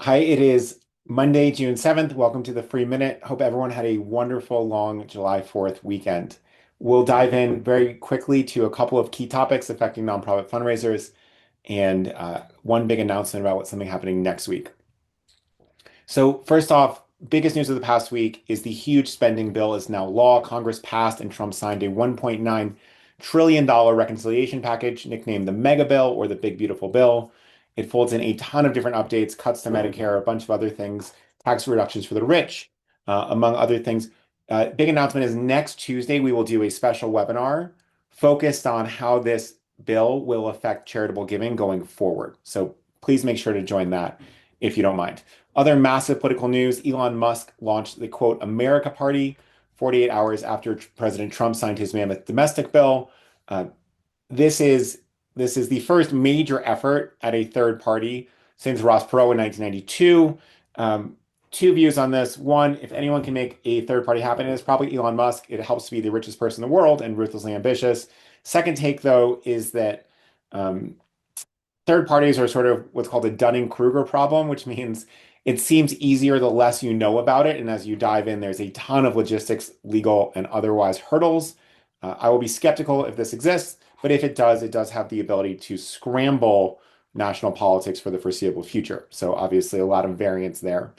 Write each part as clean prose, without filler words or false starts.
Hi, it is Monday, June 7th. Welcome to the Free Minute. Hope everyone had a wonderful long July 4th weekend. We'll dive in very quickly to a couple of key topics affecting nonprofit fundraisers and one big announcement about what's something happening next week. So first off, biggest news of the past week is the huge spending bill is now law. Congress passed and Trump signed a $1.9 trillion reconciliation package, nicknamed the Mega Bill or the Big Beautiful Bill. It folds in a ton of different updates, cuts to Medicare, a bunch of other things, tax reductions for the rich, among other things. Big announcement is next Tuesday, we will do a special webinar focused on how this bill will affect charitable giving going forward. So please make sure to join that if you don't mind. Other massive political news, Elon Musk launched the quote America Party 48 hours after President Trump signed his mammoth domestic bill. Uh, this is this is the first major effort at a third party since Ross Perot in 1992. Two views on this. One, if anyone can make a third party happen, it's probably Elon Musk. It helps to be the richest person in the world and ruthlessly ambitious. Second take, though, is that um, third parties are sort of what's called a Dunning-Kruger problem, which means it seems easier the less you know about it. And as you dive in, there's a ton of logistics, legal, and otherwise hurdles. I will be skeptical if this exists, but if it does have the ability to scramble national politics for the foreseeable future. So obviously a lot of variance there.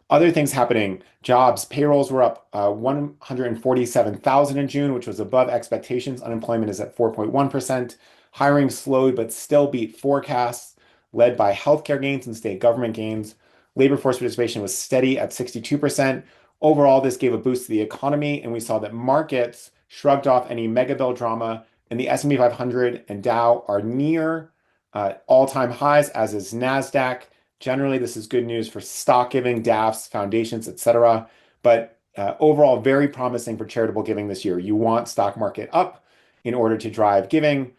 Other things happening, jobs, payrolls were up 147,000 in June, which was above expectations. Unemployment is at 4.1%. Hiring slowed but still beat forecasts, led by healthcare gains and state government gains. Labor force participation was steady at 62%. Overall, this gave a boost to the economy, and we saw that markets shrugged off any mega bill drama, and the S&P 500 and Dow are near all-time highs, as is NASDAQ. Generally, this is good news for stock giving, DAFs, foundations, etc. But overall, very promising for charitable giving this year. You want stock market up in order to drive giving.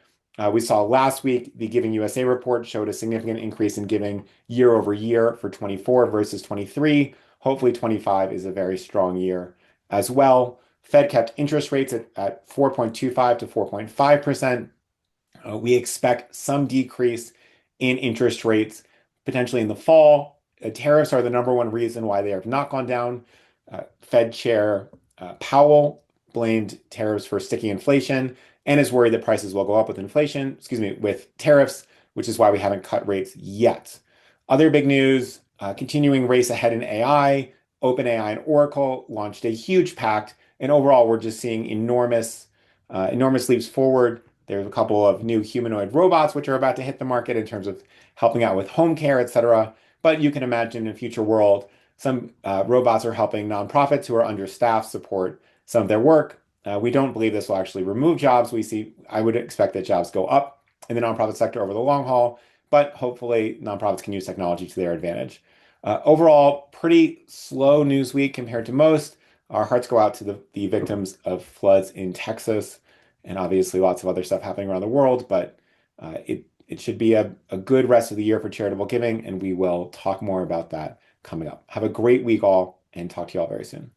We saw last week the Giving USA report showed a significant increase in giving year over year for 24 versus 23. Hopefully, 25 is a very strong year as well. Fed kept interest rates at 4.25 to 4.5%. We expect some decrease in interest rates potentially in the fall. Tariffs are the number one reason why they have not gone down. Fed Chair Powell blamed tariffs for sticky inflation and is worried that prices will go up with inflation, with tariffs, which is why we haven't cut rates yet. Other big news, continuing race ahead in AI. OpenAI and Oracle launched a huge pact, and overall, we're just seeing enormous leaps forward. There's a couple of new humanoid robots which are about to hit the market in terms of helping out with home care, etc. But you can imagine in a future world, some robots are helping nonprofits who are understaffed support some of their work. We don't believe this will actually remove jobs. I would expect that jobs go up in the nonprofit sector over the long haul, but hopefully nonprofits can use technology to their advantage. Overall, pretty slow news week compared to most. Our hearts go out to the victims of floods in Texas and obviously lots of other stuff happening around the world, but it should be a good rest of the year for charitable giving, and we will talk more about that coming up. Have a great week all, and talk to you all very soon.